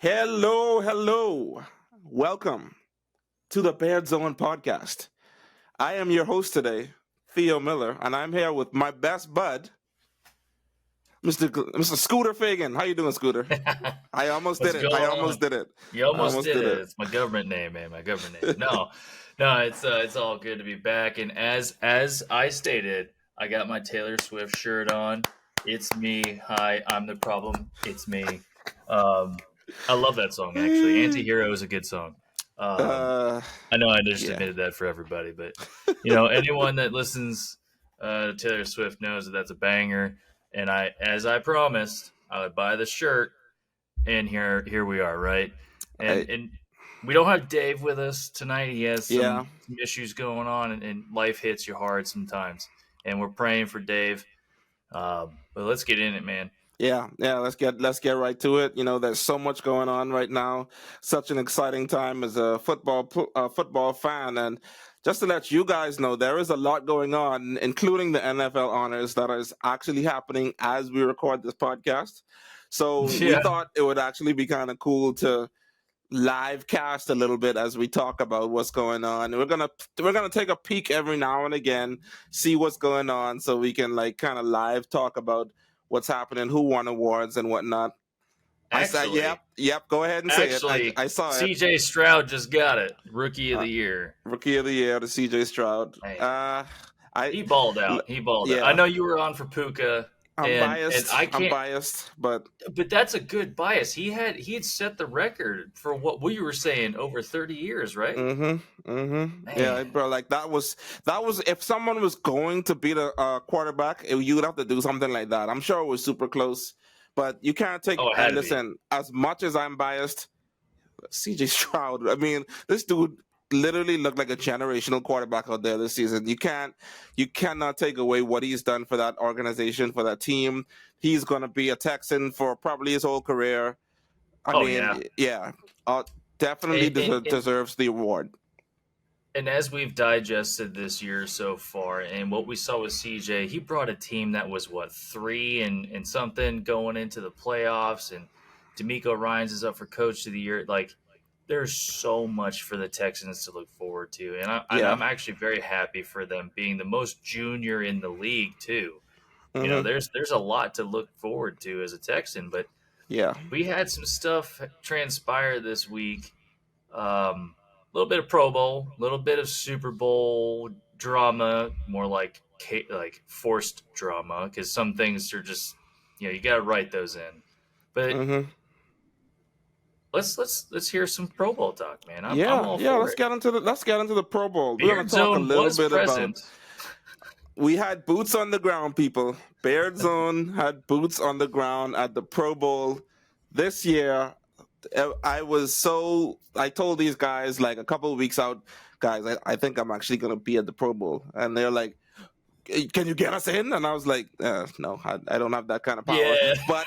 Hello, hello. Welcome to the Beard Zone podcast. I am your host today, Theo Miller, and I'm here with my best bud, Mr. Scooter Fagan. How you doing, Scooter? I almost What's did it. I going almost on? did it. You I almost almost did did it. it. It's my government name, man. My government name. No, it's all good to be back. And as I stated, I got my Taylor Swift shirt on. It's me. Hi, I'm the problem. It's me. Um, I love that song actually. Anti-Hero is a good song. Um, uh, I know I just yeah. admitted that for everybody, but anyone that listens to Taylor Swift knows that that's a banger. And as I promised, I would buy the shirt, and here we are, right? I, And we don't have Dave with us tonight. He has yeah. some issues going on, and life hits you hard sometimes. And we're praying for Dave. But let's get in it, man. Yeah. Let's get right to it. There's so much going on right now. Such an exciting time as a football fan, and just to let you guys know, there is a lot going on, including the NFL honors that is actually happening as we record this podcast. So we Yeah, thought it would actually be kind of cool to live cast a little bit as we talk about what's going on. We're gonna take a peek every now and again, see what's going on, so we can like kind of live talk about what's happening, who won awards and whatnot. I said, actually, yep. Go ahead and say it. actually, I saw it. C.J. Stroud just got it, Rookie of Uh, the Year. Rookie of the year to C.J. Stroud. Man, I he balled l- out. He balled out. I yeah. know you were on for Puka, I'm and biased. I I'm can't. biased, but But that's a good bias. He had set the record for what we were saying over 30 years, right? yeah, Man. bro. Like that was if someone was going to beat a quarterback, you would have to do something like that. I'm sure it was super close, but you can't take. Oh, it had to be. Listen, as much as I'm biased, CJ Stroud. I mean, this dude literally looked like a generational quarterback out there this season. You cannot take away what he's done for that organization, for that team. He's gonna be a Texan for probably his whole career. I Oh yeah. mean, yeah, definitely And and, and deserves the award. and as we've digested this year so far, and what we saw with CJ, he brought a team that was what 3 and something going into the playoffs, and D'Amico Ryans is up for Coach of the Year. Like, there's so much for the Texans to look forward to, and Yeah. I'm actually very happy for them being the most junior in the league too. Hmm. There's a lot to look forward to as a Texan, but Yeah. we had some stuff transpire this week. A little bit of Pro Bowl, a little bit of Super Bowl drama, more like forced drama, because some things are just you got to write those in. But Hmm. let's hear some Pro Bowl talk, man. I'm Yeah. all Yeah. for it. Let's get into the Pro Bowl. We're gonna Beard talk a Zone little was bit about. present. We had boots on the ground, people. Beard Zone had boots on the ground at the Pro Bowl this year. I told these guys like a couple of weeks out, guys, I think I'm actually gonna be at the Pro Bowl, and they're like, can you get us in? And I was like, no, I don't have that kind of power. Yeah. But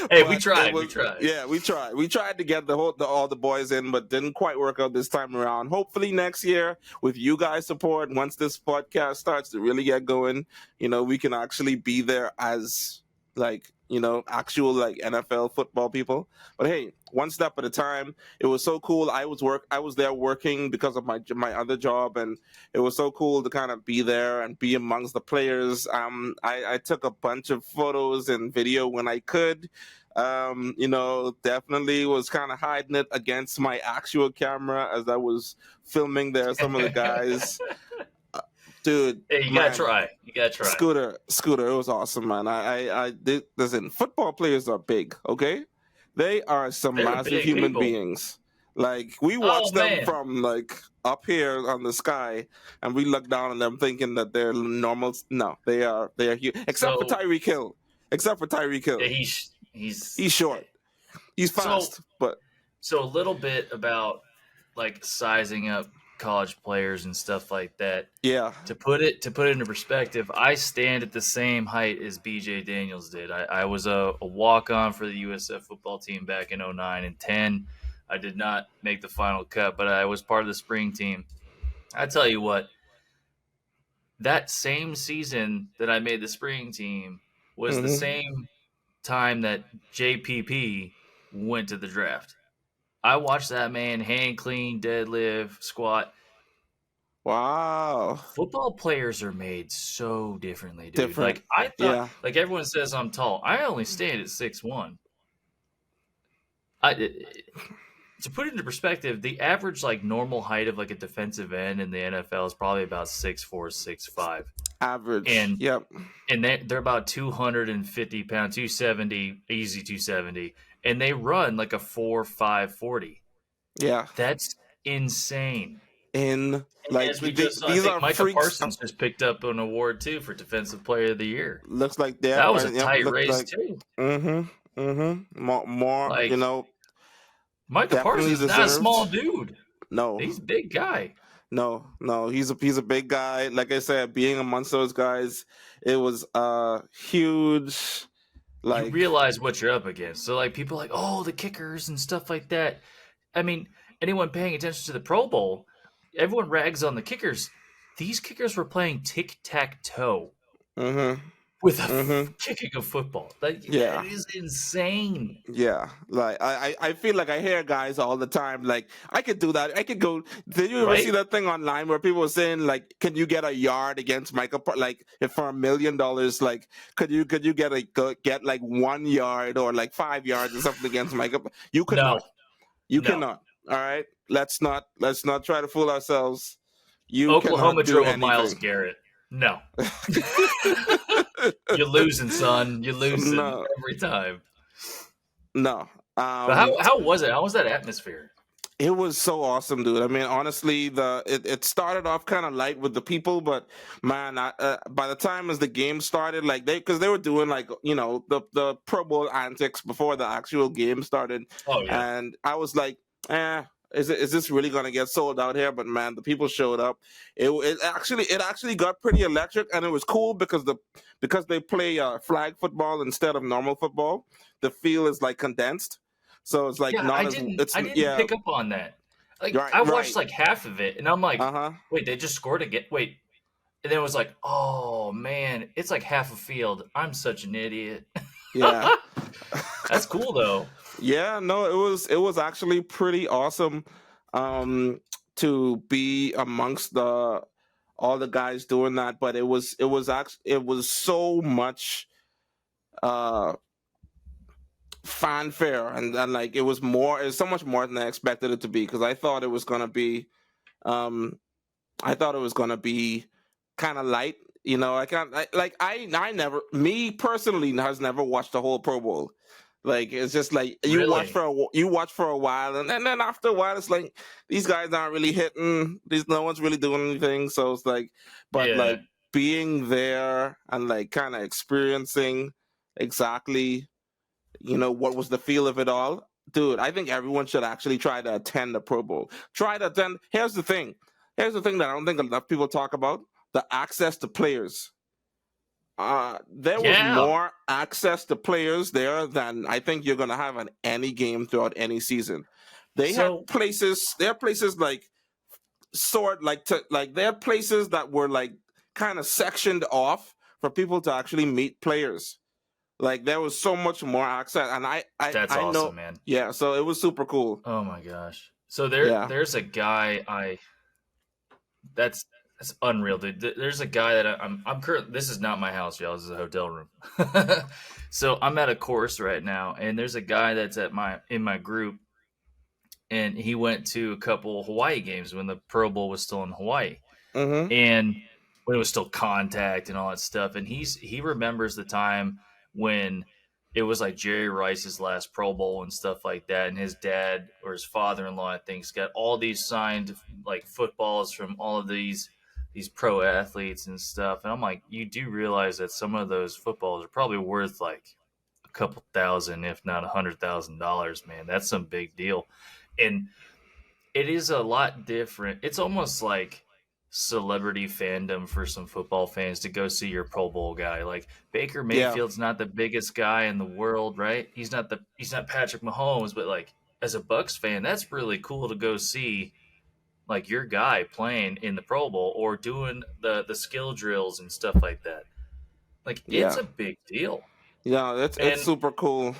Hey, we but tried. We tried. yeah, we tried. We tried to get all the boys in, but didn't quite work out this time around. Hopefully next year, with you guys' support, once this podcast starts to really get going, we can actually be there as like actual like NFL football people. But hey, one step at a time. It was so cool. I was there working because of my other job, and it was so cool to kind of be there and be amongst the players. I took a bunch of photos and video when I could. Definitely was kind of hiding it against my actual camera as I was filming there. Some of the guys, dude, Hey, you gotta man, try. You gotta try. Scooter, it was awesome, man. Listen, football players are big, okay? They are some They're massive big human people. beings. Like we watch Oh them man. from like up here on the sky, and we look down on them thinking that they're normal. No, they are huge. Except for So Tyreek Hill. Except for Tyreek yeah, Hill, he's he's short. He's so fast, but so a little bit about like sizing up college players and stuff like that. yeah. To put it into perspective, I stand at the same height as BJ Daniels did. I was a walk on for the USF football team back in 09 and 10. I did not make the final cut, but I was part of the spring team. I tell you what, that same season that I made the spring team was the Hmm. same time that JPP went to the draft. I watched that man hand clean, deadlift, squat. Wow. Football players are made so differently, dude. Different. Like I thought, Yeah. like everyone says I'm tall. I only stand at 6'1". I to put it into perspective, the average like normal height of like a defensive end in the NFL is probably about 6'4", 6'5". Average. And Yep. they're about 250 pounds, 270, easy 270, and they run like a 4.5 40. Yeah. That's insane. In And like as we just saw, I these think are Micah freaks. Parsons just picked up an award too for Defensive Player of the Year. Looks like they That was are. a Yep. tight Look race like. too. More. Like Micah Definitely Parsons is not a small deserved. dude. No. He's a big guy. No. He's a big guy. Like I said, being amongst those guys, it was huge. You Like realize what you're up against. So like people are like, oh, the kickers and stuff like that. I mean, anyone paying attention to the Pro Bowl, everyone rags on the kickers. These kickers were playing tic-tac-toe with kicking a football. Like Yeah. that is insane. Yeah, like I feel like I hear guys all the time like I could do that. I could go. Did you ever Right? see that thing online where people were saying like, can you get a yard against like if for $1 million, like could you get like 1 yard or like 5 yards or something against Micah? You could No. not. You No. cannot. All right, let's not try to fool ourselves. You Oklahoma cannot do drove anything. Myles Garrett. No. You're losing, son. You're losing No. every time. No. But how was it? How was that atmosphere? It was so awesome, dude. I mean, honestly, it started off kind of light with the people, but man, by the time as the game started, like because they were doing like the Pro Bowl antics before the actual game started, Oh yeah. and I was like, is this really gonna get sold out here? But man, the people showed up. It actually got pretty electric, and it was cool because they play flag football instead of normal football. The field is like condensed. So it's like I didn't pick up on that. Like I watched like half of it, and I'm like, wait, they just scored again. Wait, and then it was like, oh man, it's like half a field. I'm such an idiot. Yeah, that's cool though. Yeah, no, it was actually pretty awesome to be amongst all the guys doing that. But it was so much fanfare and like it was so much more than I expected it to be, because I thought it was gonna be kind of light. I never, me personally, has never watched the whole Pro Bowl. Like it's just like you watch for a while, and then after a while it's like these guys aren't really hitting. No one's really doing anything. So it's like, but like being there and like kind of experiencing exactly what was the feel of it all, dude. I think everyone should actually try to attend the Pro Bowl. Try to attend. Here's the thing that I don't think enough people talk about: the access to players. There was more access to players there than I think you're gonna have at any game throughout any season. They had places. There are places like there are places that were like kind of sectioned off for people to actually meet players. Like there was so much more access, and that's awesome, know, man. Yeah, so it was super cool. Oh my gosh! So there's a guy that's unreal, dude. There's a guy that I'm currently. This is not my house, y'all. This is a hotel room. So I'm at a course right now, and there's a guy that's in my group, and he went to a couple Hawaii games when the Pro Bowl was still in Hawaii, and when it was still contact and all that stuff. And he remembers the time when it was like Jerry Rice's last Pro Bowl and stuff like that, and his dad or his father-in-law, I think, got all these signed like footballs from all of these pro athletes and stuff. And I'm like, you do realize that some of those footballs are probably worth like a couple thousand, if not $100,000, man. That's some big deal. And it is a lot different. It's almost like celebrity fandom for some football fans to go see your Pro Bowl guy. Like Baker Mayfield's not the biggest guy in the world, right? He's not Patrick Mahomes, but like as a Bucs fan, that's really cool to go see like your guy playing in the Pro Bowl or doing the skill drills and stuff like that. Like it's a big deal. Yeah, it's Man, super cool.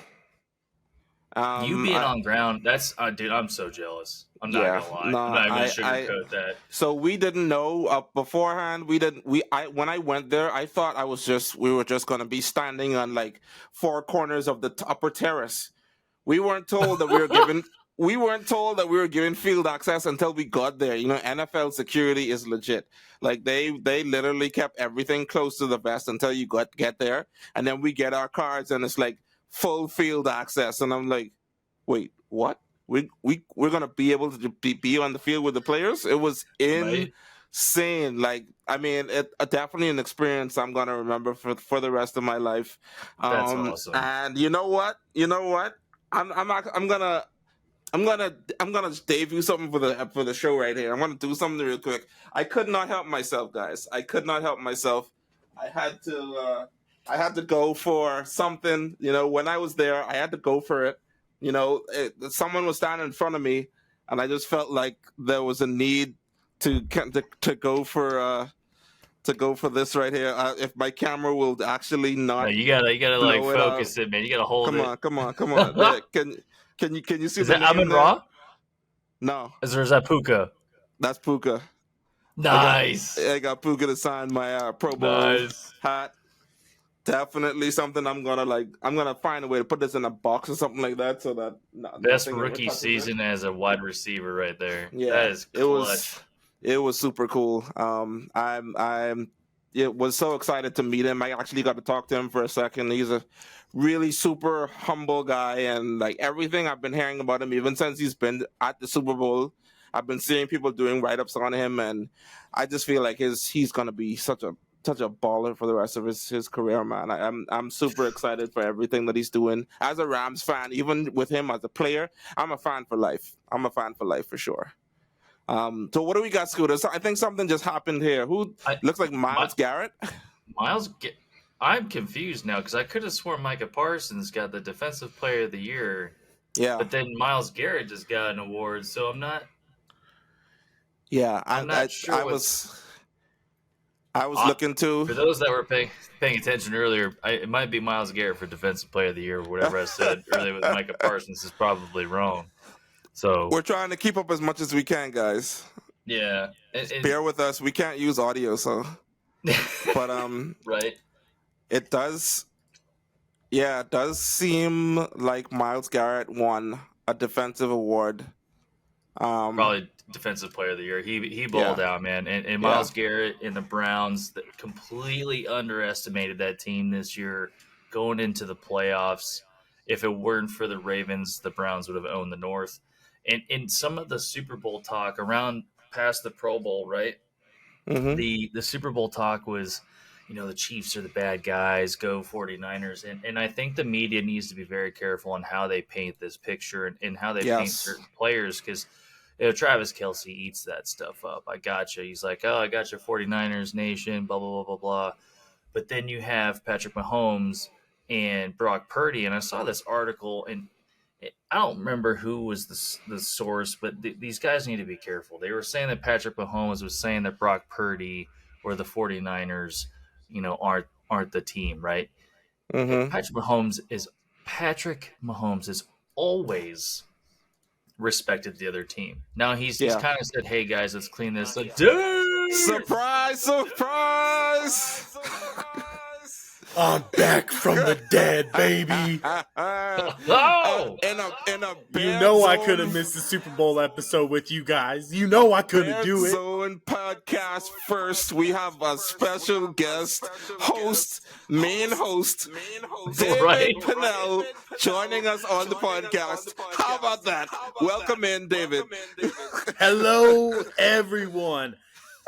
you being I on ground, that's dude, I'm so jealous. I'm not Yeah, gonna lie. no, I'm not even gonna I sugarcoat that. so we didn't know beforehand. We didn't. I when I went there, I thought we were just gonna be standing on like four corners of the upper terrace. We weren't told that we were given. We weren't told that we were given field access until we got there. You know, NFL security is legit. Like they literally kept everything close to the vest until you get there, and then we get our cards, and it's like full field access, and I'm like, wait, what? We're gonna be able to be on the field with the players? It was Right? insane. Like, I mean, definitely an experience I'm gonna remember for the rest of my life. That's awesome. And you know what? You know what? I'm gonna I'm gonna debut something for the show right here. I'm gonna do something real quick. I could not help myself, guys. I could not help myself. I had to I had to go for something. You know, when I was there, I had to go for it. You know, someone was standing in front of me, and I just felt like there was a need to go for this right here. If my camera will actually No, not you gotta like blow it up. focus it, man. You gotta hold Come it. on, come on, come on. There, can you see Is the that name Amon there? Ra? No, Is that Puka? that's Puka. Nice. I got Puka to sign my Pro Bowl Nice. hat. Definitely something I'm gonna find a way to put this in a box or something like that so that Best nothing ever rookie touches it. season as a wide receiver right there. Yeah, That is clutch. it was super cool. It was so excited to meet him. I actually got to talk to him for a second. He's a really super humble guy, and like everything I've been hearing about him, even since he's been at the Super Bowl, I've been seeing people doing write ups on him, and I just feel like he's gonna be such a baller for the rest of his career, man. I'm super excited for everything that he's doing. As a Rams fan, even with him as a player, I'm a fan for life. I'm a fan for life for sure. So what do we got, Scooter? So I think something just happened here. Who looks like Myles Garrett? I'm confused now because I could have sworn Micah Parsons got the Defensive Player of the Year. Yeah. But then Myles Garrett just got an award, so I'm not. Yeah, I'm not sure. I was looking to. For those that were paying attention earlier, it might be Myles Garrett for Defensive Player of the Year or whatever I said earlier with Micah Parsons is probably wrong. So we're trying to keep up as much as we can, guys. Yeah, bear with us. We can't use audio, so. But right. It does. Yeah, it does seem like Myles Garrett won a defensive award. Probably Defensive Player of the Year. He balled out, man. And Myles Garrett and the Browns completely underestimated that team this year going into the playoffs. If it weren't for the Ravens, the Browns would have owned the North. And in some of the Super Bowl talk around past the Pro Bowl, right? Mm-hmm. The Super Bowl talk was, the Chiefs are the bad guys, go 49ers. And I think the media needs to be very careful on how they paint this picture and how they paint certain players because Travis Kelce eats that stuff up. I gotcha. He's like, oh, I got your 49ers nation, blah, blah, blah, blah, blah. But then you have Patrick Mahomes and Brock Purdy. And I saw this article, and I don't remember who was the source, but these guys need to be careful. They were saying that Patrick Mahomes was saying that Brock Purdy or the 49ers, aren't the team, right? Mm-hmm. Patrick Mahomes is always respected the other team. Now he's kind of said, "Hey guys, let's clean this up." Dude! Surprise! I'm back from the dead, baby. Oh! You know I could have missed the Super Bowl episode with you guys. You know I couldn't do it. Zone podcast first. We have a special guest, main host, David Pinnell, joining us on the podcast. How about that? Welcome in, David. Hello, everyone.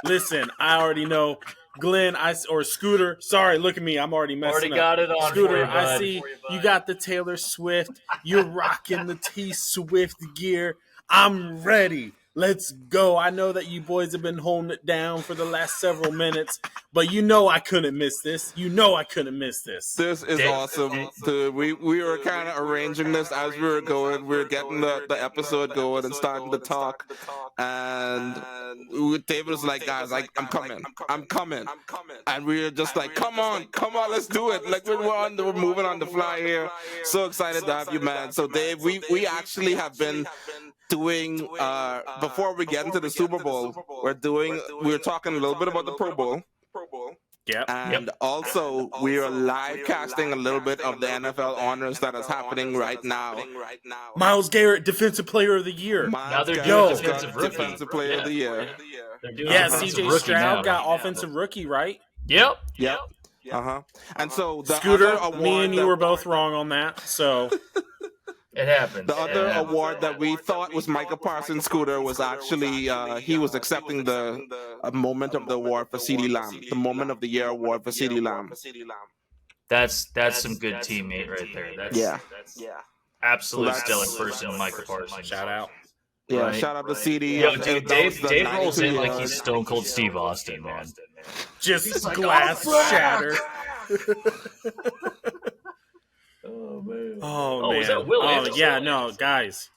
Listen, I already know. Glenn, or Scooter, sorry, look at me. I'm already messing up. Got it on Scooter, for you, I see you got the Taylor Swift. You're rocking the T Swift gear. I'm ready Let's go. I know that you boys have been holding it down for the last several minutes, but you know I couldn't miss this. You know I couldn't miss this. This is awesome, dude. We were kind of arranging this as we were going. We were getting the episode going and starting to talk. And David was like, guys, I'm coming. And we were just like, come on, let's do it. Like we're moving on the fly here. So excited to have you, man. So Dave, we actually have been doing before we get into the Super Bowl, we're talking a little bit about the Pro Bowl. Yep. And also, we are live casting a little bit of the NFL honors that is happening right now. Myles Garrett, Defensive Player of the Year. Now they're Garrett, doing Defensive Player of the Year. Yeah, CJ Stroud got Offensive Rookie, right? Yep. And so the Scooter, other award me and you were both wrong on that. So it happens. The other award that we thought was Micah Parsons Scooter was actually he was accepting the moment of the award for CeeDee Lamb, the moment of the year award for CeeDee Lamb. That's some good teammate right there. That's absolute stellar person, Micah Parsons. shout out. Yeah, Right. shout out to CD. Yo, dude, Dave rolls in like he's Stone Cold Steve Austin, man. Just like, glass "Oh, fuck!" shatter. Oh man. Oh, man. Is that Will Anderson? Yeah, no, guys.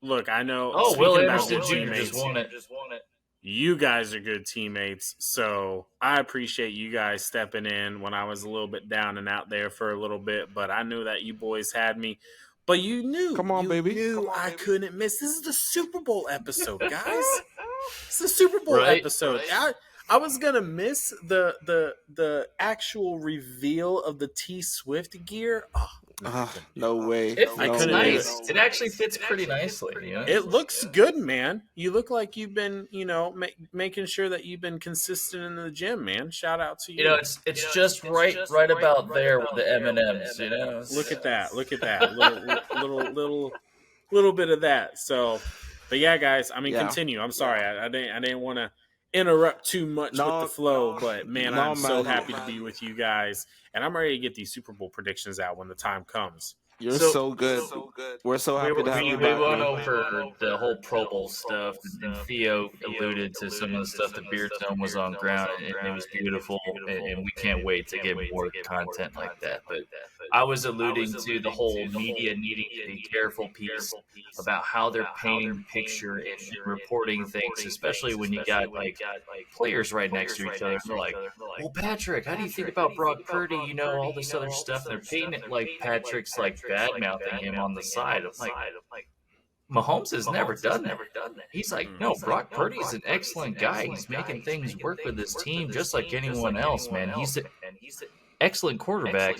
Look, I know. Oh, speaking Will about Anderson good Jr. teammates, just won it. you guys are good teammates, so I appreciate you guys stepping in when I was a little bit down and out there for a little bit, but I knew that you boys had me. But you knew. Come on, baby. I couldn't miss. This is the Super Bowl episode, guys. It's the Super Bowl Right, episode. I was gonna miss the actual reveal of the T Swift gear. Oh, No way. It I fits couldn't nice. do It actually fits pretty nicely. You know? it looks good, man. You look like you've been, making sure that you've been consistent in the gym, man. Shout out to you. You know, it's just right about there with the M&Ms. You know, Look at that. little bit of that. So, but yeah, guys. I mean, Yeah. continue. I'm sorry. I didn't want to interrupt too much with the flow, but man, I'm so happy to be with you guys, and I'm ready to get these Super Bowl predictions out when the time comes. You're So- so good. We're so happy to have We you back. went man. over the whole Pro Bowl stuff, and Theo alluded to some of the stuff that Beard Zone was on ground, and it was beautiful, and we can't wait to get more content like that. But I was alluding to the whole media needing to be careful piece about how they're painting the picture and reporting things, especially when you got like players right next to each other. They're like, "Well, Patrick, how do you think about Brock Purdy? You know, all this other stuff." And they're painting it like Patrick's like bad mouthing him on the side. I'm like, Mahomes has never done that. He's like, no, Brock Purdy's an excellent guy. He's making things work with his team just like anyone else, man. He's an excellent quarterback.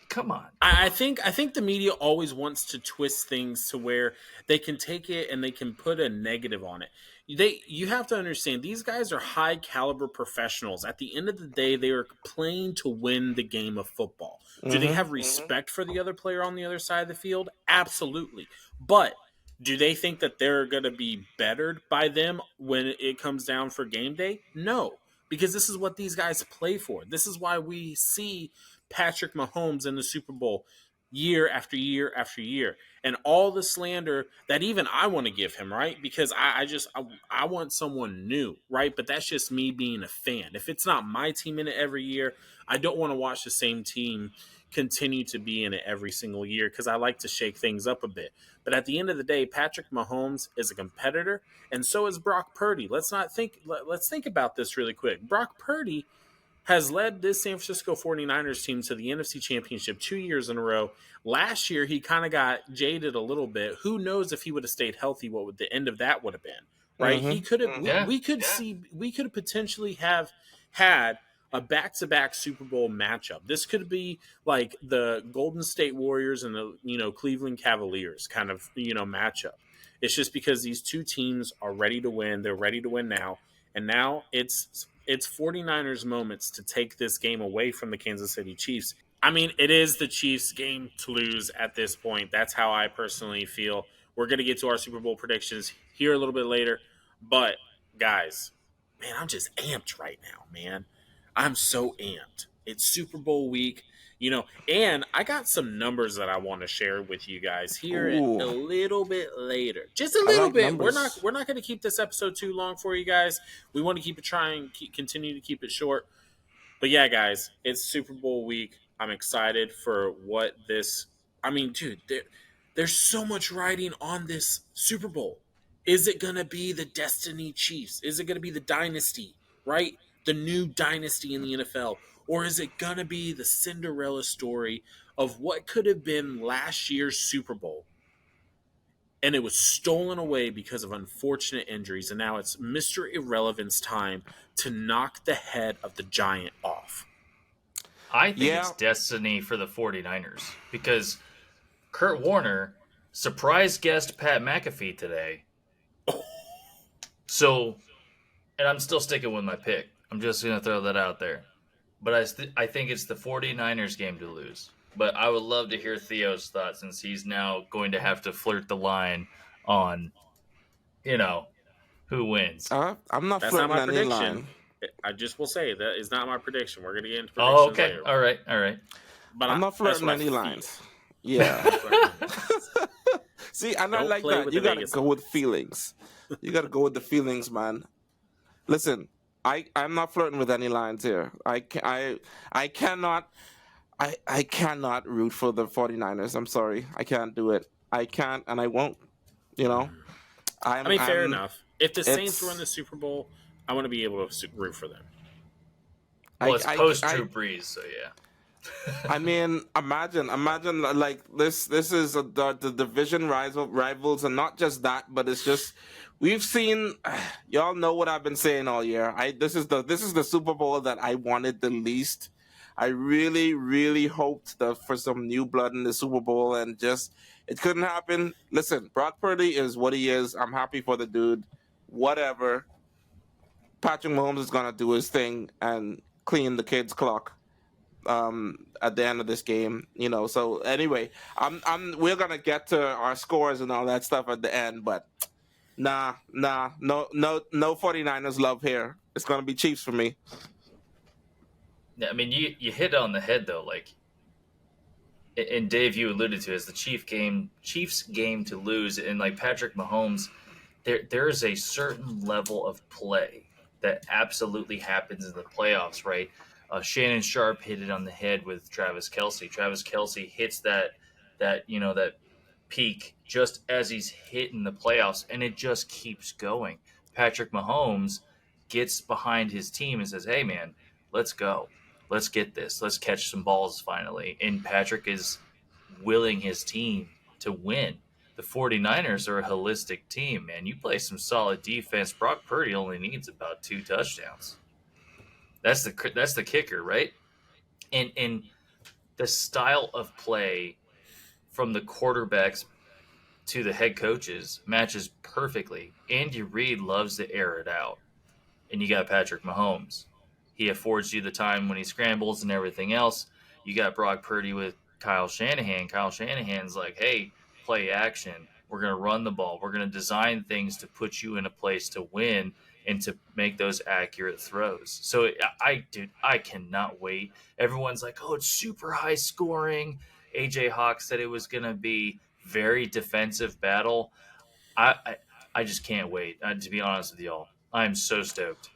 Come on. I think the media always wants to twist things to where they can take it and they can put a negative on it. You have to understand, these guys are high caliber professionals. At the end of the day, they are playing to win the game of football. Do they have respect for the other player on the other side of the field? Absolutely. But do they think that they're going to be bettered by them when it comes down for game day? No, because this is what these guys play for. This is why we see Patrick Mahomes in the Super Bowl year after year after year, and all the slander that even I want to give him, right? Because I want someone new, right? But that's just me being a fan. If it's not my team in it every year, I don't want to watch the same team continue to be in it every single year because I like to shake things up a bit. But at the end of the day, Patrick Mahomes is a competitor, and so is Brock Purdy. Let's think about this really quick. Brock Purdy has led this San Francisco 49ers team to the NFC Championship 2 years in a row. Last year, he kind of got jaded a little bit. Who knows if he would have stayed healthy, what would the end of that would have been, right? He could have. We could potentially have had a back-to-back Super Bowl matchup. This could be like the Golden State Warriors and the Cleveland Cavaliers kind of matchup. It's just because these two teams are ready to win. They're ready to win now, and now it's 49ers moments to take this game away from the Kansas City Chiefs. I mean, it is the Chiefs' game to lose at this point. That's how I personally feel. We're going to get to our Super Bowl predictions here a little bit later. But, guys, man, I'm just amped right now, man. I'm so amped. It's Super Bowl week. And I got some numbers that I want to share with you guys here Ooh, a little bit later. Just a I little like bit. We're not numbers. we're not going to keep this episode too long for you guys. We want to continue to keep it short. But yeah, guys, it's Super Bowl week. I'm excited for what this. I mean, dude, there's so much riding on this Super Bowl. Is it gonna be the Destiny Chiefs? Is it gonna be the dynasty, right? The new dynasty in the NFL, or is it gonna be the Cinderella story of what could have been last year's Super Bowl? And it was stolen away because of unfortunate injuries, and now it's Mr. Irrelevant's time to knock the head of the giant off. I think it's Yeah, destiny for the 49ers because Kurt Warner surprise guest Pat McAfee today. So, and I'm still sticking with my pick. I'm just going to throw that out there. But I think it's the 49ers game to lose. But I would love to hear Theo's thoughts since he's now going to have to flirt the line on, you know, who wins. I'm not That's not flirting my any prediction. line. I just will say that is not my prediction. We're going to get into Oh, predictions okay. later. All right. But I'm not that's flirting what I any feel. lines. Yeah. That's what I feel. See, and I Don't like play that. with You the got to Vegas go with feelings. You got to go with the feelings, man. Listen, I'm not flirting with any lines here. I cannot I cannot root for the 49ers. I'm sorry. I can't do it. I can't and I won't, you know. I mean, fair I'm enough. If the Saints it's win the Super Bowl, I want to be able to root for them. Well, it's I post I Drew Brees, so yeah. I mean, imagine like this is the division rivals, and not just that, but it's just we've seen. Y'all know what I've been saying all year. This is the Super Bowl that I wanted the least. I really hoped that for some new blood in the Super Bowl, and just it couldn't happen. Listen, Brock Purdy is what he is. I'm happy for the dude. Whatever. Patrick Mahomes is gonna do his thing and clean the kid's clock at the end of this game, so anyway, we're gonna get to our scores and all that stuff at the end, but no 49ers love here. It's gonna be Chiefs for me. Yeah, I mean, you hit on the head though, like, and Dave, you alluded to it, as the Chiefs game to lose, and like Patrick Mahomes, there is a certain level of play that absolutely happens in the playoffs, right? Shannon Sharp hit it on the head with Travis Kelce. Travis Kelce hits that peak just as he's hitting the playoffs, and it just keeps going. Patrick Mahomes gets behind his team and says, "Hey, man, let's go. Let's get this. Let's catch some balls finally." And Patrick is willing his team to win. The 49ers are a holistic team, man. You play some solid defense. Brock Purdy only needs about 2 touchdowns. That's the kicker, right? And the style of play from the quarterbacks to the head coaches matches perfectly. Andy Reid loves to air it out, and you got Patrick Mahomes. He affords you the time when he scrambles and everything else. You got Brock Purdy with Kyle Shanahan. Kyle Shanahan's like, "Hey, play action. We're going to run the ball. We're going to design things to put you in a place to win and to make those accurate throws." So I cannot wait. Everyone's like, "Oh, it's super high scoring." AJ Hawk said it was going to be very defensive battle. I just can't wait. To be honest with y'all, I'm so stoked.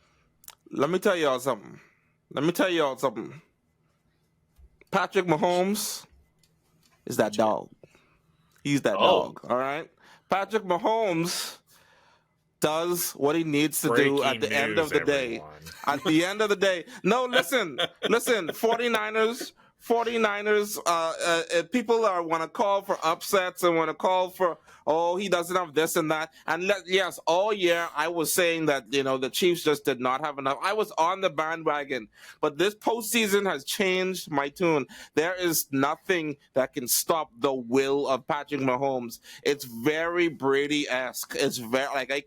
Let me tell y'all something. Patrick Mahomes is that dog. He's that dog. All right. Patrick Mahomes does what he needs to do at the end of the day. At the end of the day. No, listen. 49ers, people want to call for upsets and want to call for, he doesn't have this and that. And yes, all year I was saying that, the Chiefs just did not have enough. I was on the bandwagon, but this postseason has changed my tune. There is nothing that can stop the will of Patrick Mahomes. It's very Brady-esque. It's very, like, I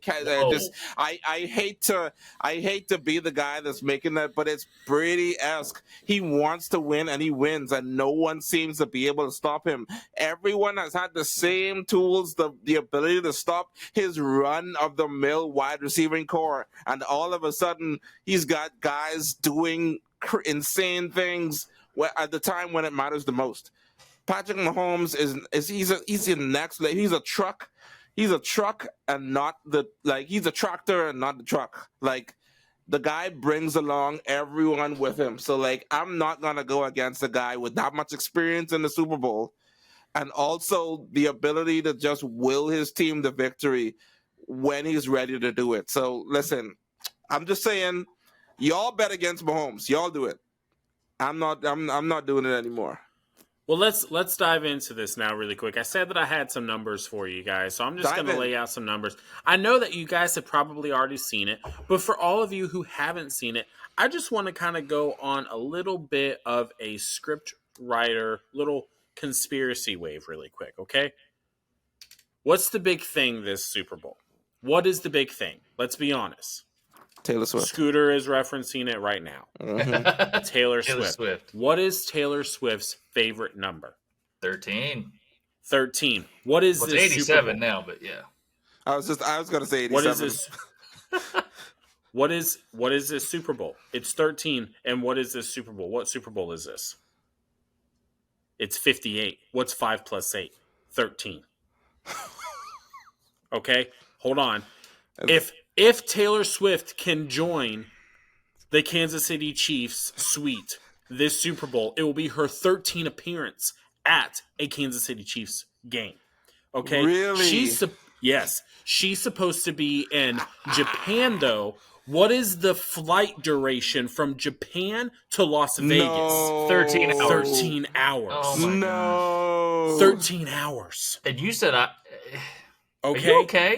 hate to be the guy that's making that, but it's Brady-esque. He wants to win and he wins, and no one seems to be able to stop him. Everyone has had the same tools, the ability to stop his run-of-the-mill wide receiving core, and all of a sudden he's got guys doing insane things at the time when it matters the most. Patrick Mahomes he's a next level. He's a truck. He's a truck and not he's a tractor and not the truck. Like, the guy brings along everyone with him. So, like, I'm not going to go against a guy with that much experience in the Super Bowl and also the ability to just will his team to victory when he's ready to do it. So, listen, I'm just saying, y'all bet against Mahomes. Y'all do it. I'm not doing it anymore. Well, let's dive into this now really quick. I said that I had some numbers for you guys, so I'm just going to lay out some numbers. I know that you guys have probably already seen it, but for all of you who haven't seen it, I just want to kind of go on a little bit of a script writer, little conspiracy wave really quick, okay? What's the big thing this Super Bowl? What is the big thing? Let's be honest. Taylor Swift. Scooter is referencing it right now. Mm-hmm. Taylor Swift. What is Taylor Swift's favorite number? 13. 13. What is Well, this? it's 87 now, but yeah. I was going to say 87. What is this? What is this Super Bowl? It's 13. And what is this Super Bowl? What Super Bowl is this? It's 58. What's 5 plus 8? 13. Okay, hold on. If Taylor Swift can join the Kansas City Chiefs suite this Super Bowl, it will be her 13th appearance at a Kansas City Chiefs game. Okay? Really? Yes. She's supposed to be in Japan, though. What is the flight duration from Japan to Las Vegas? No. 13 hours. 13 hours. Oh my No. 13 hours. And you said, Okay. Are you okay?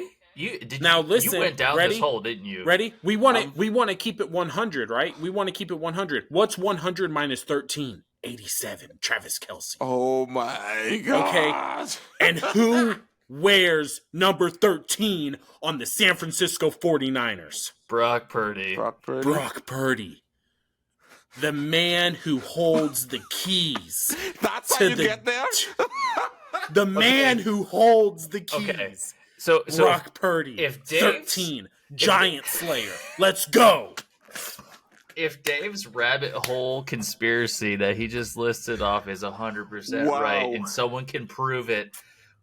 Now listen, you went down ready? this hole, didn't you? Ready? We want to keep it 100, right? We want to keep it 100. What's 100 minus 13? 87. Travis Kelce. Oh my god. Okay. And who wears number 13 on the San Francisco 49ers? Brock Purdy. Brock Purdy. The man who holds the keys. That's how you get there? The man who holds the keys. Okay. So Brock Purdy, if Dave's, 13, Giant Slayer. Let's go. If Dave's rabbit hole conspiracy that he just listed off is 100% right, and someone can prove it,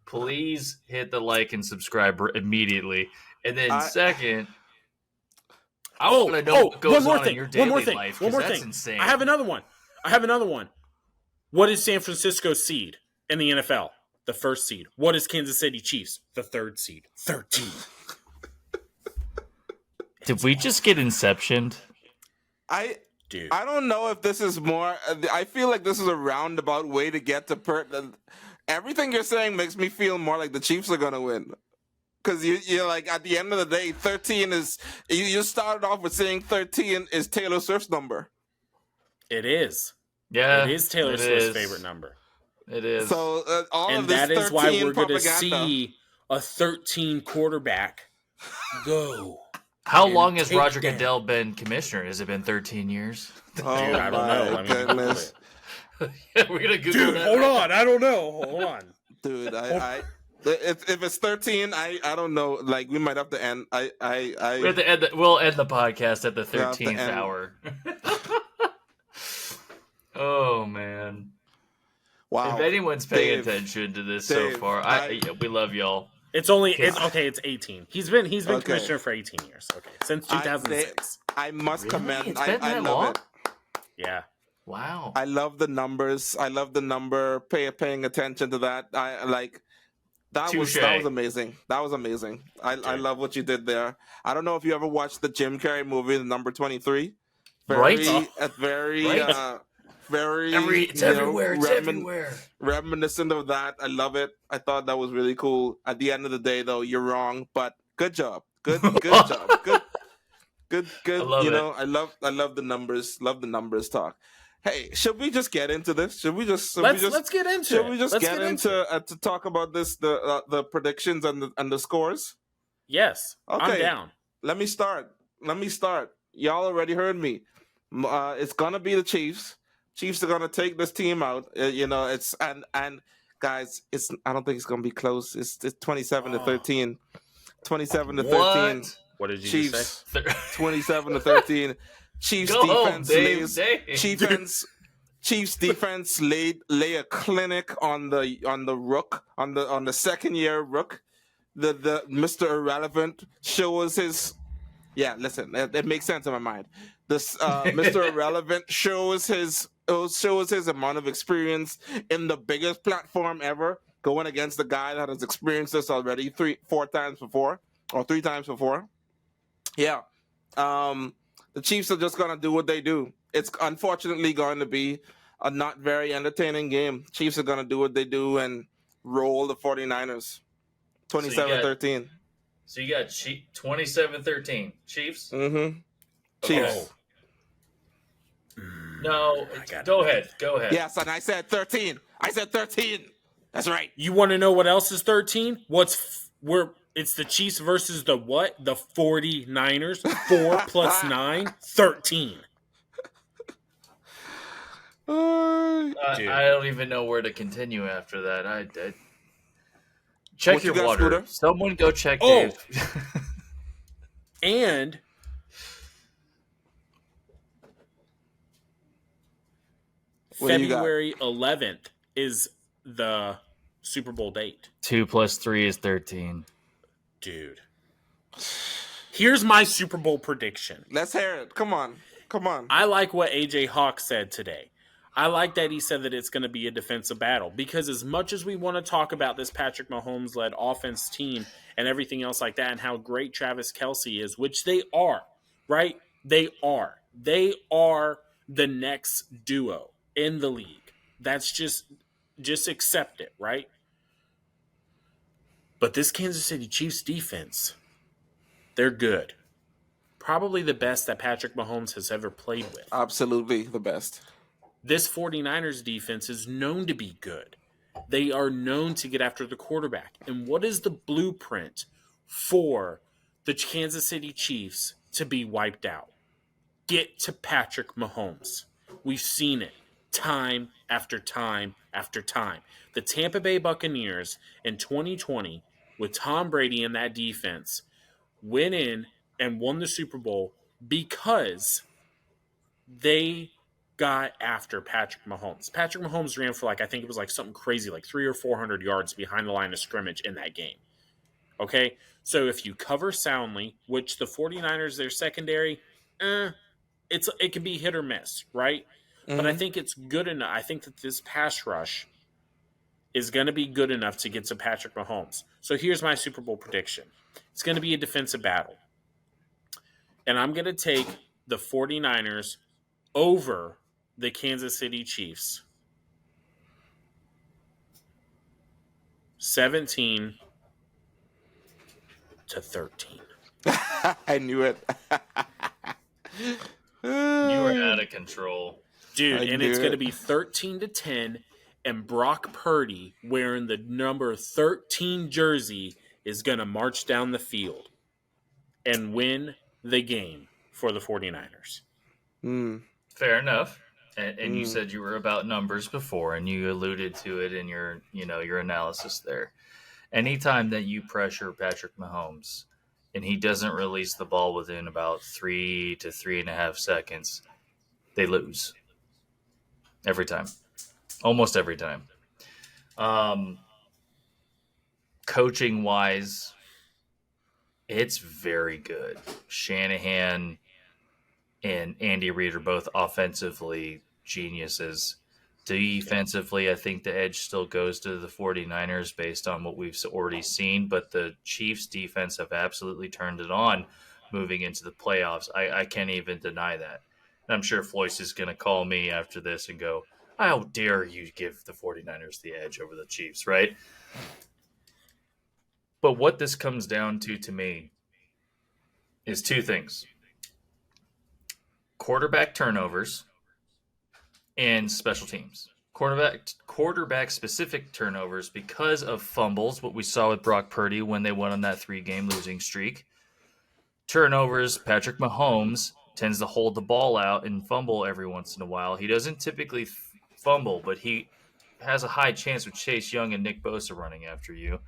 please hit the like and subscribe immediately. And then second, I want to know what goes on in your daily life, because that's insane. I have another one. What is San Francisco's seed in the NFL? The first seed. What is Kansas City Chiefs? The third seed. 13. Did we just get inceptioned? I don't know if this is more. I feel like this is a roundabout way to get to everything you're saying makes me feel more like the Chiefs are going to win. Because you're like, at the end of the day, 13 is. You started off with saying 13 is Taylor Swift's number. It is. Yeah. It is Taylor Swift's favorite number. It is. So all of this that is why we're going to propaganda. see a 13 quarterback go. How long has Roger Goodell been commissioner? Has it been 13 years? Oh, Dude, I don't know. goodness. We're gonna Google that. Hold on. I don't know. Hold on. Dude, if it's 13, I don't know. Like, we might have to end. We have to end we'll end the podcast at the 13th end. hour. Oh man. Wow. If anyone's paying attention to this so far, we love y'all. It's 18. He's been commissioner for 18 years. Okay, since 2006. I must commend. It's been I that love long? it. Yeah. Wow. I love the numbers. I love the number. Paying attention to that. That was amazing. That was amazing. I love what you did there. I don't know if you ever watched the Jim Carrey movie, The Number 23. It's everywhere. Reminiscent of that. I love it. I thought that was really cool. At the end of the day, though, you're wrong, but good job. Good job. Good. I love the numbers. Love the numbers talk. Hey, should we just get into this? Let's get into it. Should we just get into to talk about this, the predictions and the scores? Yes. Okay. I'm down. Let me start. Y'all already heard me. It's gonna be the Chiefs. Chiefs are gonna take this team out. It's and guys, I don't think it's gonna be close. It's 27-13. 27-13. What did you Chiefs, say? 27-13. Chiefs Go defense home, lays. Chiefs defense lay a clinic on the rook on the second year rook. The Mr. Irrelevant shows his. Yeah, listen, it makes sense in my mind. This Mr. Irrelevant shows his amount of experience in the biggest platform ever, going against the guy that has experienced this already 3-4 times before, or 3 times before. Yeah, the Chiefs are just gonna do what they do. It's unfortunately going to be a not very entertaining game. Chiefs are gonna do what they do and roll the 49ers, 27-13. So you got 27-13 Chiefs. Mm-hmm. Chiefs. Oh. No, go ahead. Yes, and I said 13. That's right. You want to know what else is 13? It's the Chiefs versus the what? The 49ers. 4 plus 9, 13. I don't even know where to continue after that. I check your water. Scooter? Someone go check Dave. And February 11th is the Super Bowl date. 2 plus 3 is 13. Dude. Here's my Super Bowl prediction. Let's hear it. Come on. I like what AJ Hawk said today. I like that he said that it's going to be a defensive battle, because as much as we want to talk about this Patrick Mahomes-led offense team and everything else like that and how great Travis Kelce is, which they are, right? They are the next duo in the league. That's just accept it, right? But this Kansas City Chiefs defense, they're good. Probably the best that Patrick Mahomes has ever played with. Absolutely the best. This 49ers defense is known to be good. They are known to get after the quarterback. And what is the blueprint for the Kansas City Chiefs to be wiped out? Get to Patrick Mahomes. We've seen it time after time after time. The Tampa Bay Buccaneers in 2020, with Tom Brady in that defense, went in and won the Super Bowl because they got after Patrick Mahomes. Patrick Mahomes ran for I think it was something crazy, 300 or 400 yards behind the line of scrimmage in that game. Okay? So if you cover soundly, which the 49ers, their secondary, it can be hit or miss, right? Mm-hmm. But I think it's good enough. I think that this pass rush is going to be good enough to get to Patrick Mahomes. So here's my Super Bowl prediction. It's going to be a defensive battle. And I'm going to take the 49ers over the Kansas City Chiefs. 17-13. I knew it. You were out of control. Dude, and it's going to be 13-10, and Brock Purdy, wearing the number 13 jersey, is going to march down the field and win the game for the 49ers. Fair enough. And you said you were about numbers before, and you alluded to it in your analysis there. Anytime that you pressure Patrick Mahomes and he doesn't release the ball within about 3 to 3.5 seconds, they lose. Every time. Almost every time. Coaching-wise, it's very good. Shanahan and Andy Reid are both offensively geniuses. Defensively, I think the edge still goes to the 49ers based on what we've already seen, but the Chiefs' defense have absolutely turned it on moving into the playoffs. I can't even deny that. And I'm sure Floyce is going to call me after this and go, how dare you give the 49ers the edge over the Chiefs, right? But what this comes down to me is two things. Quarterback turnovers and special teams. Quarterback specific turnovers because of fumbles, what we saw with Brock Purdy when they went on that 3-game losing streak. Turnovers, Patrick Mahomes tends to hold the ball out and fumble every once in a while. He doesn't typically fumble, but he has a high chance with Chase Young and Nick Bosa running after you.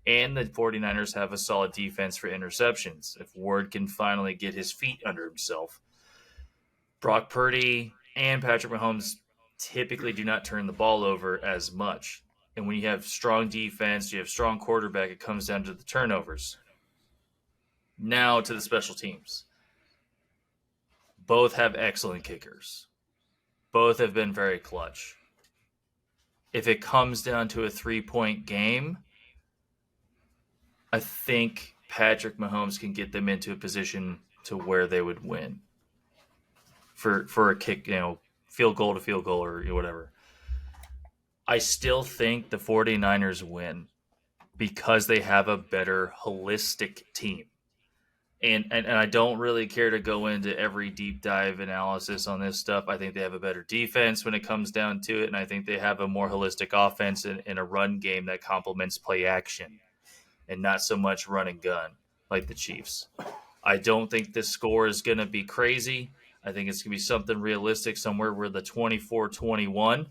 And the 49ers have a solid defense for interceptions. If Ward can finally get his feet under himself. Brock Purdy and Patrick Mahomes typically do not turn the ball over as much. And when you have strong defense, you have strong quarterback, it comes down to the turnovers. Now to the special teams. Both have excellent kickers. Both have been very clutch. If it comes down to a 3-point game, I think Patrick Mahomes can get them into a position to where they would win for a kick, field goal to field goal or whatever. I still think the 49ers win because they have a better holistic team. And I don't really care to go into every deep dive analysis on this stuff. I think they have a better defense when it comes down to it, and I think they have a more holistic offense and a run game that complements play action and not so much run and gun like the Chiefs. I don't think this score is going to be crazy. I think it's going to be something realistic, somewhere where the 24-21,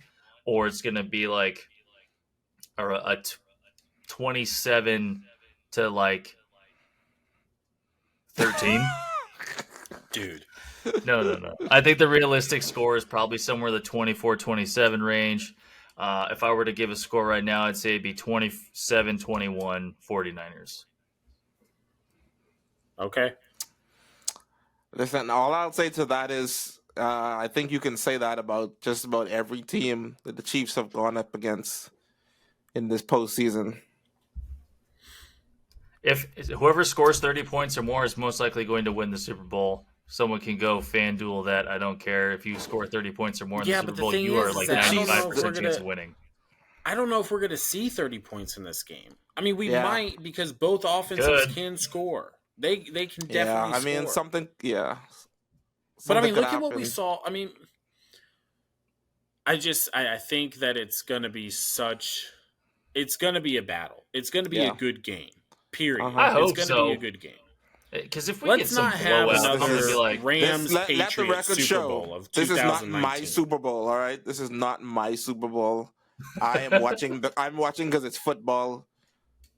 or it's going to be like a 27 to like 13. Dude. No. I think the realistic score is probably somewhere in the 24-27 range. If I were to give a score right now, I'd say it'd be 27-21 49ers. Okay. Listen, all I'll say to that is I think you can say that about just about every team that the Chiefs have gone up against in this postseason. If whoever scores 30 points or more is most likely going to win the Super Bowl. Someone can go FanDuel that. I don't care. If you score 30 points or more in the Super Bowl, you are like 95% chance of winning. I don't know if we're going to see 30 points in this game. I mean, we might because both offenses can score. They can definitely score. I mean, something but I mean, look at what we saw. I mean, I think that it's going to be it's going to be a battle. It's going to be a good game. Period. I hope it's going to be a good game. Because if we get some blowouts, I'm going to be like, Rams, Patriots, let the record Super Bowl of 2019. This is not my Super Bowl, all right? This is not my Super Bowl. I am watching. I'm watching because it's football,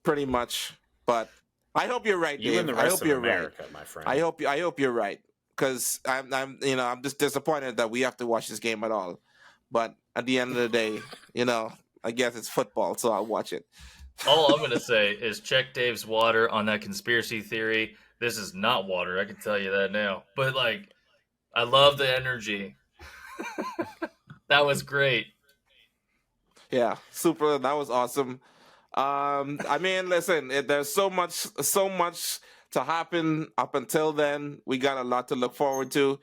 pretty much. But I hope you're right, Dave. You and the rest I hope of you're America, right, my friend. I hope you're right, because I'm just disappointed that we have to watch this game at all. But at the end of the day, I guess it's football, so I'll watch it. All I'm going to say is check Dave's water on that conspiracy theory. This is not water. I can tell you that now. But, I love the energy. That was great. Yeah, super. That was awesome. I mean, listen, there's so much to happen up until then. We got a lot to look forward to.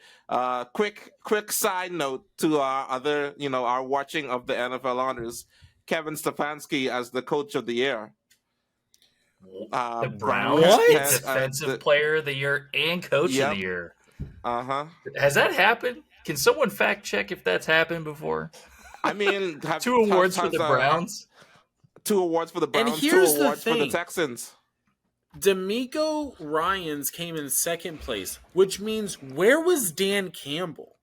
Quick side note to our other, our watching of the NFL honors. Kevin Stefanski as the coach of the year. The Browns defensive player of the year and coach of the year. Has that happened? Can someone fact check if that's happened before? I mean, 2 awards for the Browns. 2 awards for the Browns. And here's 2 awards the thing. for the Texans. DeMeco Ryans came in second place, which means where was Dan Campbell?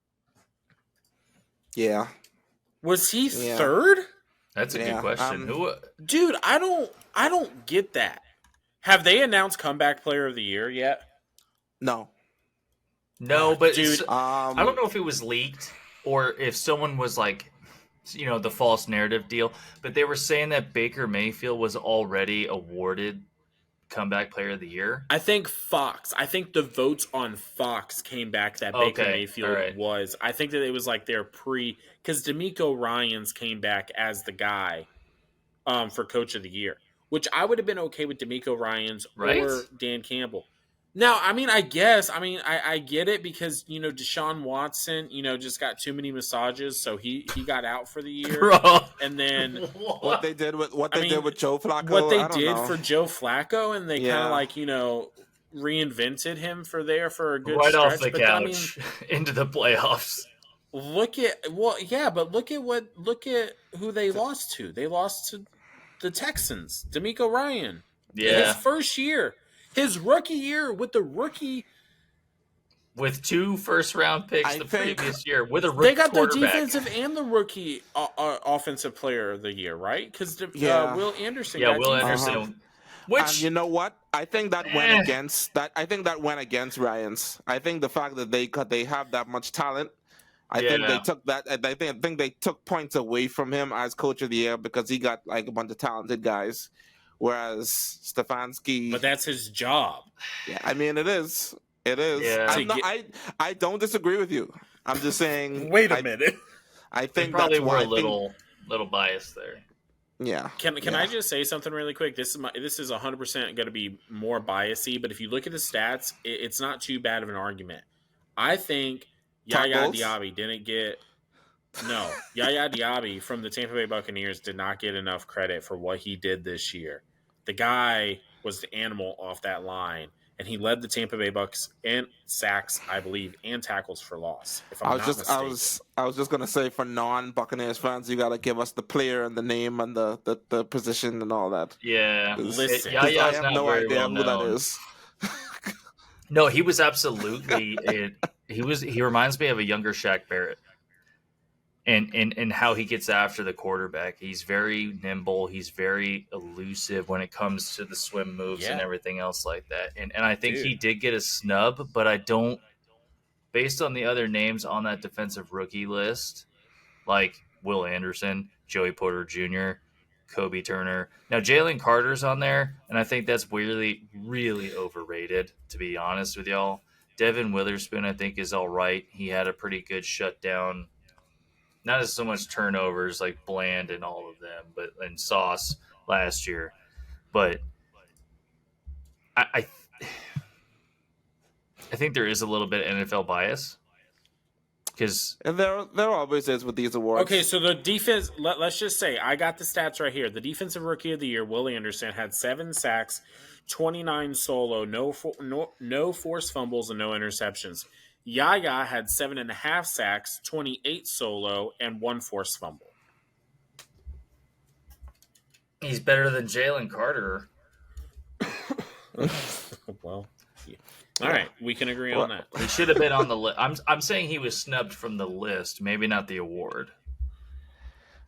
Yeah. Was he third? That's a good question. Dude, I don't get that. Have they announced comeback player of the year yet? No, but dude, I don't know if it was leaked or if someone was the false narrative deal, but they were saying that Baker Mayfield was already awarded comeback player of the year. I think the votes on Fox came back that Baker Mayfield was. I think that it was their because DeMeco Ryans came back as the guy for coach of the year, which I would have been okay with DeMeco Ryans or Dan Campbell. Now, I mean, I get it because, Deshaun Watson, just got too many massages, so he got out for the year. Bro. And then what they did with Joe Flacco. What they did for Joe Flacco, and they kind of reinvented him for a good stretch. Off the couch into the playoffs. Look at who they lost to. They lost to the Texans. DeMeco Ryan. Yeah. His first year. His rookie year with 2 first-round picks previous year with a rookie they got the defensive and the rookie offensive player of the year, right? Because Will Anderson. Yeah, Will Anderson. Which you know what? I think that went against that. I think that went against Ryans. I think the fact that they have that much talent I think they Yeah. took that. I think they took points away from him as coach of the year because he got like a bunch of talented guys, whereas Stefanski. But that's his job. Yeah, I mean it is. It is. Yeah. I'm not, I don't disagree with you. I'm just saying. Wait a minute. I They think probably that's were why. a little biased there. Yeah. Can yeah. I just say something really quick? This is 100% going to be more biasy, but if you look at the stats, it's not too bad of an argument. I think Yaya Tackles? Diaby didn't get Yaya Diaby from the Tampa Bay Buccaneers did not get enough credit for what he did this year. The guy was the animal off that line, and he led the Tampa Bay Bucs in sacks, I believe, and tackles for loss. If I'm not mistaken. I was just gonna say for non-Buccaneers fans, you gotta give us the player and the name and the position and all that. Yeah. 'Cause I Yaya's have not no very idea well who known. that is. No, he was absolutely he reminds me of a younger Shaq Barrett. And how he gets after the quarterback. He's very nimble, he's very elusive when it comes to the swim moves and everything else like that. And I think he did get a snub, but I don't, based on the other names on that defensive rookie list, like Will Anderson, Joey Porter Jr., Kobe Turner. Now Jalen Carter's on there, and I think that's really, really overrated, to be honest with y'all. Devin Witherspoon, I think, is all right. He had a pretty good shutdown. Not as so much turnovers like Bland and all of them, but and Sauce last year. But I think there is a little bit of NFL bias because And there always is with these awards. Okay, so the defense, let's just say, I got the stats right here. The defensive rookie of the year, Will Anderson, had 7 sacks, 29 solo, no forced fumbles, and no interceptions. Yaya had 7.5 sacks, 28 solo, and 1 forced fumble. he's better than Jalen Carter. Well, yeah. All right, we can agree on that. He should have been on the list. I'm saying he was snubbed from the list, maybe not the award.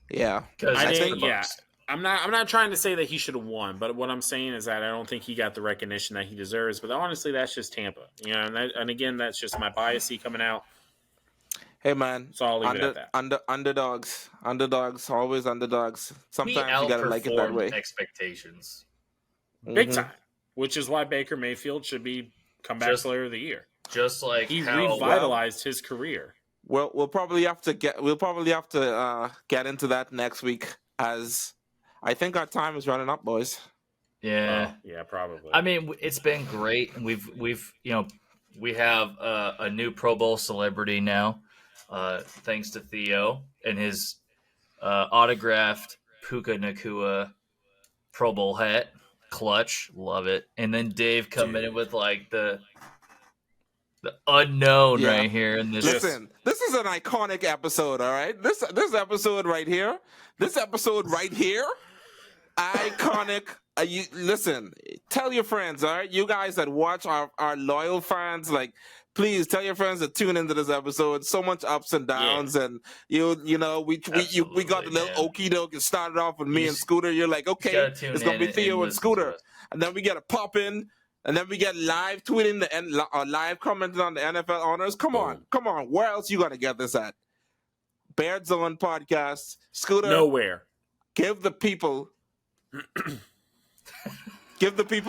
Yeah. Because I think, yeah. I'm not trying to say that he should have won, but what I'm saying is that I don't think he got the recognition that he deserves. But honestly, that's just Tampa, you know. And again, that's just my biasy coming out. Hey man, So I'll leave it at that. Underdogs, always underdogs. Sometimes we you gotta like it that outperformed way. expectations. Big Mhm. time, which is why Baker Mayfield should be comeback player of the year. Just like He how revitalized his career. Well, we'll probably have to get into that next week, as I think our time is running up, boys. Yeah. Yeah, probably. I mean, it's been great. We've we have a new Pro Bowl celebrity now, thanks to Theo and his autographed Puka Nakua Pro Bowl hat. Clutch, love it. And then Dave coming in with like the unknown right here in this. Listen, this is an iconic episode. All right, this episode right here, iconic. Listen, tell your friends. All right, you guys that watch our loyal fans, like, please tell your friends to tune into this episode. So much ups and downs, and we got a little okie doke. It started off with me and Scooter. You're like, okay, it's gonna be Theo and Scooter, and then we gotta pop in, and then we get live tweeting live commenting on the NFL honors. Come on, where else you gonna get this at? Beard Zone Podcast, Scooter. Nowhere. Give the people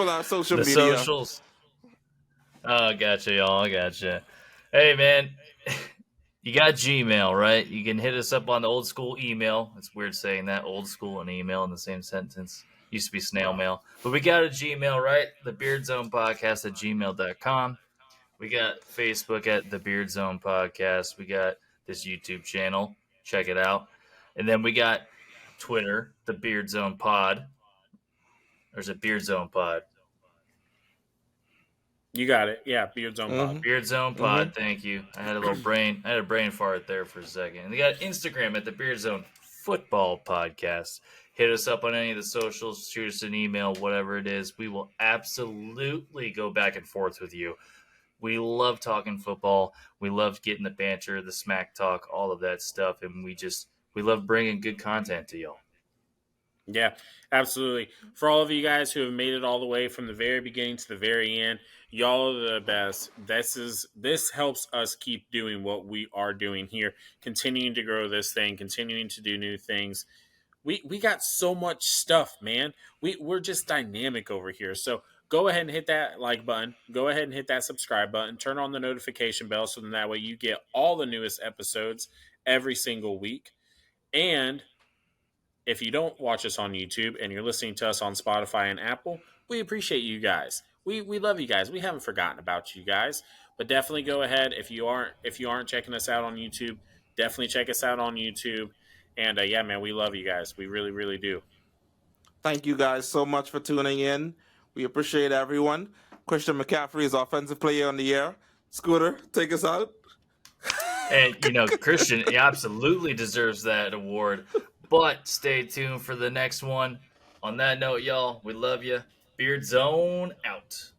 our social The media. Socials. Oh, gotcha, y'all. Gotcha. Hey, man, you got Gmail, right? You can hit us up on the old school email. It's weird saying that, old school and email in the same sentence. Used to be snail mail. But we got a Gmail, right? The Beard Zone Podcast at gmail.com. We got Facebook at The Beard Zone Podcast. We got this YouTube channel. Check it out. And then we got Twitter, The Beard Zone Pod. Or is it Beard Zone Pod? You got it. Yeah, Beard Zone Pod. Beard Zone Pod, thank you. I had a brain fart there for a second. And they got Instagram at the Beard Zone Football Podcast. Hit us up on any of the socials, shoot us an email, whatever it is. We will absolutely go back and forth with you. We love talking football. We love getting the banter, the smack talk, all of that stuff. And we love bringing good content to y'all. Yeah, absolutely. For all of you guys who have made it all the way from the very beginning to the very end, y'all are the best. This helps us keep doing what we are doing here, continuing to grow this thing, continuing to do new things. We got so much stuff, man. We're just dynamic over here. So go ahead and hit that like button. Go ahead and hit that subscribe button. Turn on the notification bell so that way you get all the newest episodes every single week. And if you don't watch us on YouTube and you're listening to us on Spotify and Apple, we appreciate you guys. We love you guys. We haven't forgotten about you guys. But definitely go ahead if you aren't checking us out on YouTube, definitely check us out on YouTube. And yeah, man, we love you guys. We really, really do. Thank you guys so much for tuning in. We appreciate everyone. Christian McCaffrey is offensive player on the year. Scooter, take us out. And, Christian he absolutely deserves that award. But stay tuned for the next one. On that note, y'all, we love you. Beard Zone out.